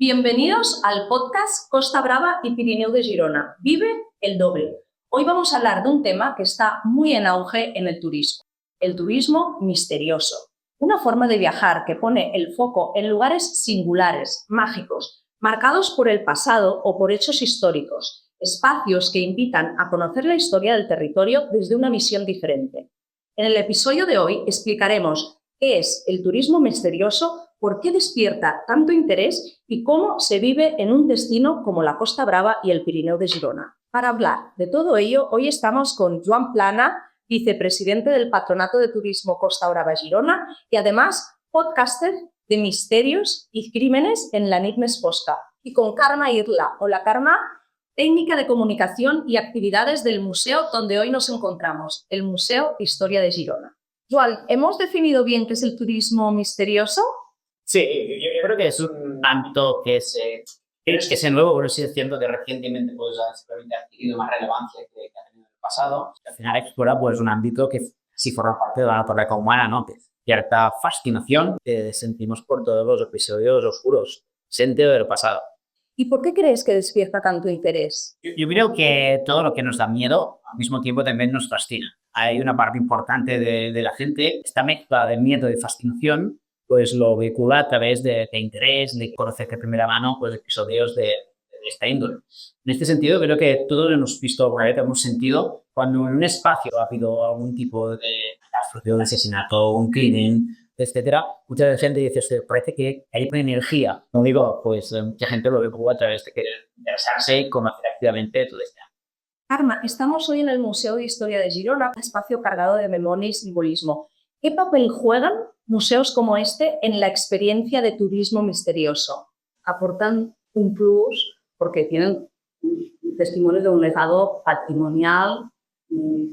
Bienvenidos al podcast Costa Brava y Pirineu de Girona. Vive el doble. Hoy vamos a hablar de un tema que está muy en auge en el turismo misterioso. Una forma de viajar que pone el foco en lugares singulares, mágicos, marcados por el pasado o por hechos históricos, espacios que invitan a conocer la historia del territorio desde una visión diferente. En el episodio de hoy explicaremos qué es el turismo misterioso, por qué despierta tanto interés y cómo se vive en un destino como la Costa Brava y el Pirineu de Girona. Para hablar de todo ello, hoy estamos con Joan Plana, vicepresidente del Patronato de Turismo Costa Brava Girona y además podcaster de misterios y crímenes en la nit més fosca. Y con Carme Irla. Hola, Carme, técnica de comunicación y actividades del museo donde hoy nos encontramos, el Museo Historia de Girona. Joan, ¿hemos definido bien qué es el turismo misterioso? Sí, yo creo que es un ámbito que es nuevo, pero sí es cierto que recientemente pues, ha adquirido más relevancia que ha tenido en el pasado. Al final explora pues, un ámbito que sí forma parte de la naturaleza humana, ¿no? Que cierta fascinación que sentimos por todos los episodios oscuros, sentido del pasado. ¿Y por qué crees que despierta tanto interés? Yo creo que todo lo que nos da miedo al mismo tiempo también nos fascina. Hay una parte importante de la gente, esta mezcla de miedo y fascinación, pues lo vehicula a través de interés, de conocer de primera mano pues, episodios de esta índole. En este sentido, creo que todos hemos visto, hemos sentido, cuando en un espacio ha habido algún tipo de catástrofe, de asesinato, un crimen, etcétera, mucha gente dice, parece que hay una energía. No digo, pues mucha gente lo ve a través de querer interesarse y conocer activamente todo esto. Carme, estamos hoy en el Museo de Historia de Girona, un espacio cargado de memoria y simbolismo. ¿Qué papel juegan museos como este en la experiencia de turismo misterioso? Aportan un plus porque tienen testimonio de un legado patrimonial,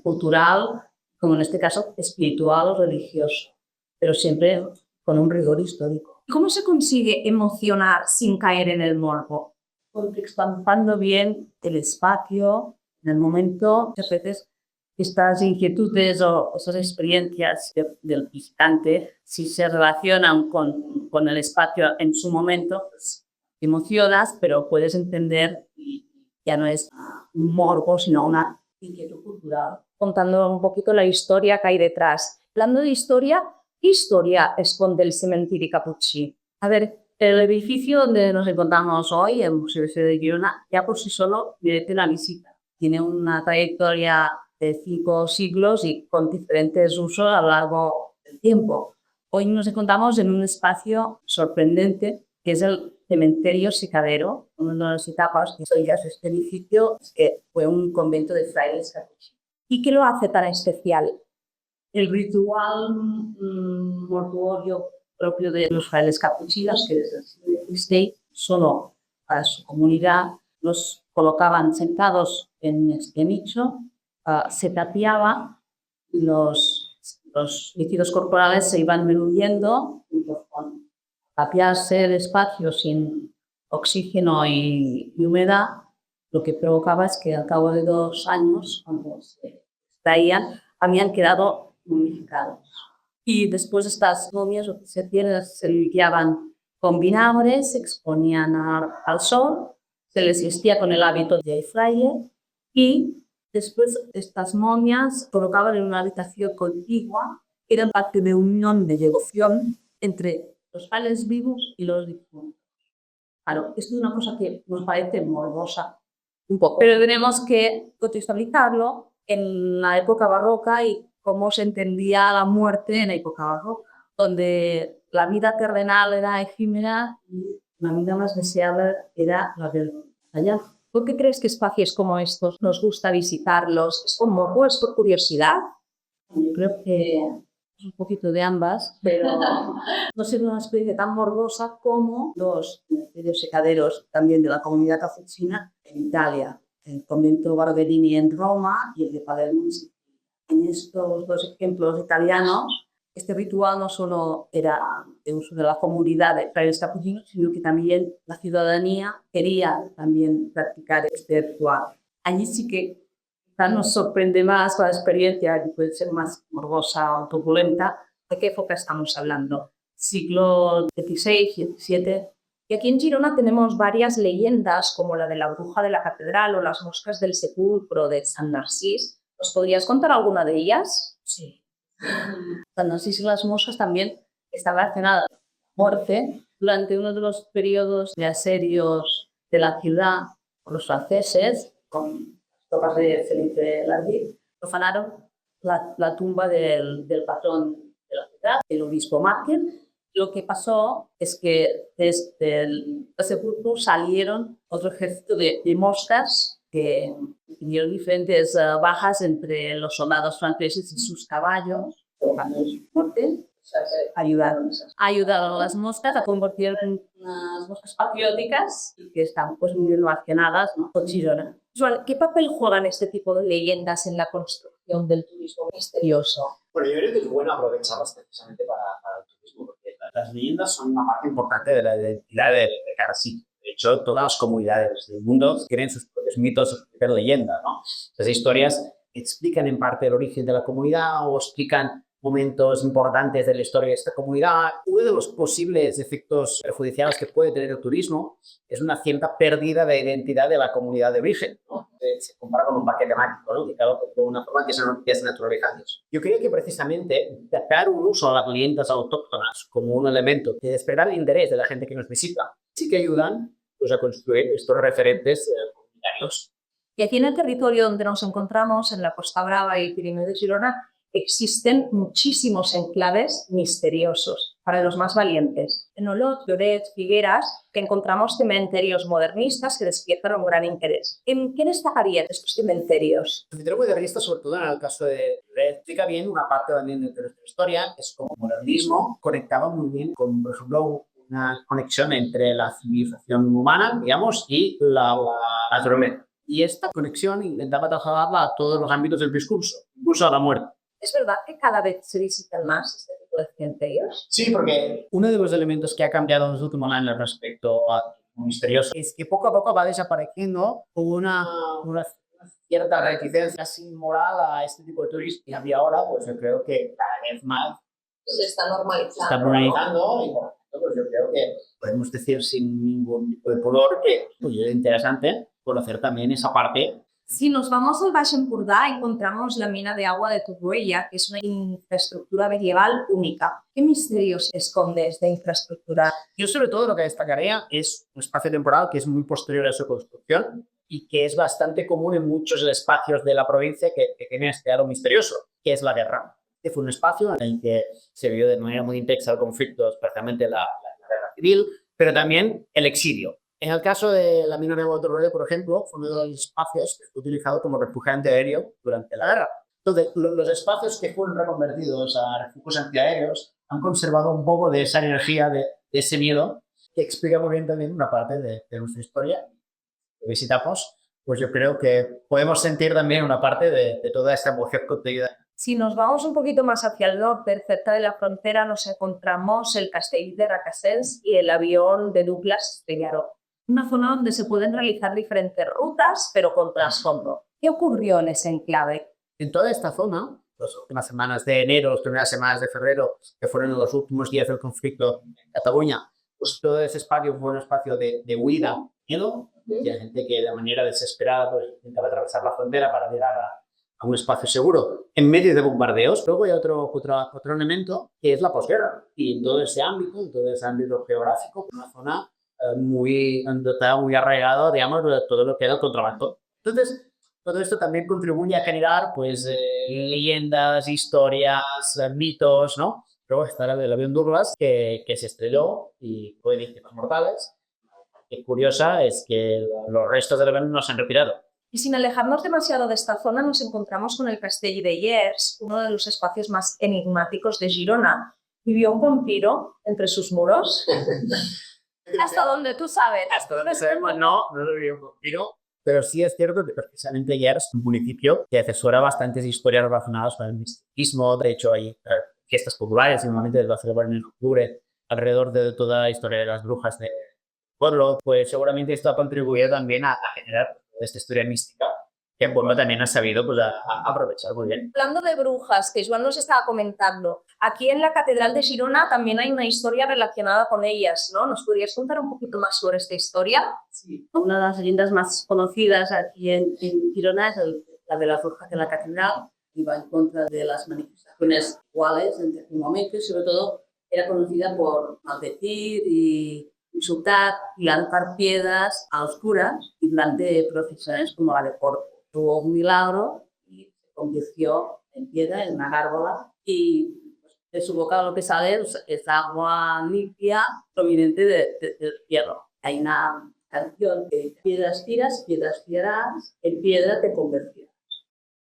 cultural, como en este caso espiritual o religioso, pero siempre con un rigor histórico. ¿Cómo se consigue emocionar sin caer en el morbo? Contextualizando bien el espacio, en el momento, muchas veces estas inquietudes o esas experiencias del visitante, si se relacionan con el espacio en su momento, pues, te emocionas, pero puedes entender y ya no es un morbo, sino una inquietud cultural. Contando un poquito la historia que hay detrás. Hablando de historia, ¿qué historia esconde el cementerio Caputxí? A ver, el edificio donde nos encontramos hoy, el Museo de Girona, ya por sí solo merece una visita. Tiene una trayectoria de 5 siglos y con diferentes usos a lo largo del tiempo. Hoy nos encontramos en un espacio sorprendente que es el cementerio Sicadero, una de las etapas históricas de este edificio, que fue un convento de frailes capuchinos. ¿Y qué lo hace tan especial? El ritual mortuorio propio de los frailes capuchinos, que desde el siglo XVI, solo para su comunidad, los colocaban sentados en este nicho, se tapiaba y los líquidos corporales se iban diluyendo con tapiarse el espacio sin oxígeno y humedad, lo que provocaba es que al cabo de 2 años, cuando se extraían, habían quedado momificados. Y después estas momias se limpiaban con vinagre, se exponían al sol, se les vestía con el hábito de fraile y después estas momias se colocaban en una habitación contigua, que era parte de unión de devoción entre los frailes vivos y los difuntos. Claro, esto es una cosa que nos parece morbosa un poco, pero tenemos que contextualizarlo en la época barroca y cómo se entendía la muerte en la época barroca, donde la vida terrenal era efímera y la vida más deseable era la del allá. ¿Por qué crees que espacios como estos nos gusta visitarlos? ¿Es por morbo, es por curiosidad? Yo creo que es un poquito de ambas, pero no ser una experiencia tan morbosa como los cementerios secaderos también de la comunidad capuchina en Italia, el convento Barberini en Roma y el de Palermo en Sicilia. En estos 2 ejemplos italianos, este ritual no solo era de uso de la comunidad de frailes capuchinos, sino que también la ciudadanía quería también practicar este ritual. Allí sí que nos sorprende más la experiencia, que puede ser más morbosa o turbulenta. ¿De qué época estamos hablando? ¿Siglo XVI, XVII? Y aquí en Girona tenemos varias leyendas, como la de la bruja de la catedral o las moscas del sepulcro de San Narcís. ¿Os podrías contar alguna de ellas? Sí. San Narcís y las moscas también está relacionada con la muerte durante uno de los periodos de asedios de la ciudad por los franceses, con tropas de Felipe el Ardid, profanaron la tumba del patrón de la ciudad, el obispo mártir. Lo que pasó es que desde el sepulcro salieron otro ejército de moscas que tuvieron diferentes bajas entre los soldados franceses y sus caballos. Ayudaron a las moscas a convertir en unas moscas patrióticas y que están pues muy relacionadas, ¿no?, con Girona. Joan, ¿qué papel juegan este tipo de leyendas en la construcción del turismo misterioso? Bueno, yo creo que es bueno aprovecharlas precisamente para el turismo, porque las leyendas son una parte importante de la identidad de cada sitio. De hecho, todas las comunidades del mundo tienen sus propios mitos, sus propias leyendas, ¿no? Las historias explican en parte el origen de la comunidad o explican momentos importantes de la historia de esta comunidad. Uno de los posibles efectos perjudiciales que puede tener el turismo es una cierta pérdida de identidad de la comunidad de origen, ¿no? Se compara con un paquete mágico, ¿no?, que cada de una forma que se naturaliza. Yo creo que precisamente dar un uso a las leyendas autóctonas como un elemento de despertar el interés de la gente que nos visita sí que ayudan pues, a construir estos referentes comunitarios. Y aquí en el territorio donde nos encontramos, en la Costa Brava y Pirineo de Girona, existen muchísimos enclaves misteriosos para los más valientes. En Olot, Lloret, Figueras, que encontramos cementerios modernistas que despiertan un gran interés. ¿En qué destacarían estos cementerios? El cementerio modernista, sobre todo en el caso de Lloret, explica bien una parte también de nuestra historia, es como modernismo conectaba muy bien con, por ejemplo, una conexión entre la civilización humana, digamos, y la naturaleza. Y esta conexión intentaba trasladarla a todos los ámbitos del discurso, incluso a la muerte. ¿Es verdad que cada vez se visitan más este tipo de cementerios? Sí, porque uno de los elementos que ha cambiado en los últimos años respecto a lo misterioso es que poco a poco va desapareciendo una cierta reticencia así moral a este tipo de turismo. Y ahora, pues yo creo que cada vez más Se está normalizando. se está normalizando y por lo tanto, pues yo creo que podemos decir sin ningún tipo de pudor que pues, es interesante conocer también esa parte. Si nos vamos al Baix Empordà, encontramos la mina de agua de Torroella, que es una infraestructura medieval única. ¿Qué misterios esconde esta infraestructura? Yo sobre todo lo que destacaría es un espacio temporal que es muy posterior a su construcción y que es bastante común en muchos espacios de la provincia que tienen este halo misterioso, que es la guerra. Este fue un espacio en el que se vio de manera muy intensa el conflicto, especialmente la guerra civil, pero también el exilio. En el caso de la mina de Torroella, por ejemplo, fue uno de los espacios que fue utilizado como refugio antiaéreo durante la guerra. Entonces, los espacios que fueron reconvertidos a refugios antiaéreos han conservado un poco de esa energía, de ese miedo, que explica muy bien también una parte de nuestra historia. Si visitamos, pues yo creo que podemos sentir también una parte de toda esta emoción contenida. Si nos vamos un poquito más hacia el norte, cerca de la frontera, nos encontramos el Castell de Requesens y el avión de Douglas Estrellaró. Una zona donde se pueden realizar diferentes rutas, pero con trasfondo. ¿Qué ocurrió en ese enclave? En toda esta zona, las últimas semanas de enero, las primeras semanas de febrero, que fueron los últimos días del conflicto en Cataluña, pues todo ese espacio fue un espacio de huida, miedo, y hay gente que de manera desesperada pues, intentaba atravesar la frontera para llegar a un espacio seguro en medio de bombardeos. Luego hay otro elemento que es la posguerra, y en todo ese ámbito geográfico, una zona muy arraigado, digamos, de todo lo que era el contrabando. Entonces, todo esto también contribuye a generar, pues, leyendas, historias, mitos, ¿no? Luego está el avión Douglas, que se estrelló y fue víctimas mortales. Y curiosa es que los restos del avión no se han retirado. Y sin alejarnos demasiado de esta zona, nos encontramos con el Castell de Llers, uno de los espacios más enigmáticos de Girona. ¿Vivió un vampiro entre sus muros? Hasta donde tú sabes. Hasta donde sabemos, no vivió un vampiro. Pero sí es cierto que precisamente Llers es un municipio que atesora bastantes historias relacionadas con el misticismo. De hecho, hay fiestas populares, normalmente las celebran en octubre, alrededor de toda la historia de las brujas del pueblo. Pues seguramente esto ha contribuido también a generar esta historia mística que el pueblo también ha sabido pues, aprovechar muy bien. Hablando de brujas, que Joan nos estaba comentando, aquí en la Catedral de Girona también hay una historia relacionada con ellas, ¿no? ¿Nos podrías contar un poquito más sobre esta historia? Sí. Una de las leyendas más conocidas aquí en Girona es la de las brujas de la catedral, que iba en contra de las manifestaciones iguales en aquel momento y sobre todo era conocida por maldecir y insultar y lanzar piedras a los curas y durante procesiones como la de Porto. Tuvo un milagro y se convirtió en piedra, en una gárgola y de su boca lo que sale es agua limpia proveniente del cielo. Hay una canción que piedras tiras, piedras tirarás, en piedra te convertirás.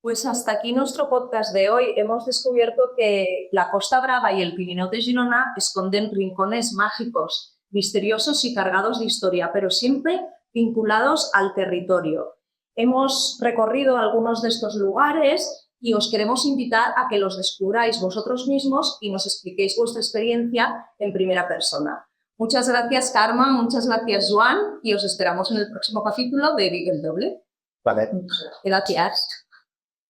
Pues hasta aquí nuestro podcast de hoy. Hemos descubierto que la Costa Brava y el Pirineo de Girona esconden rincones mágicos, misteriosos y cargados de historia, pero siempre vinculados al territorio. Hemos recorrido algunos de estos lugares y os queremos invitar a que los descubráis vosotros mismos y nos expliquéis vuestra experiencia en primera persona. Muchas gracias, Carmen, muchas gracias, Joan, y os esperamos en el próximo capítulo de Big el Doble. Vale. Gracias.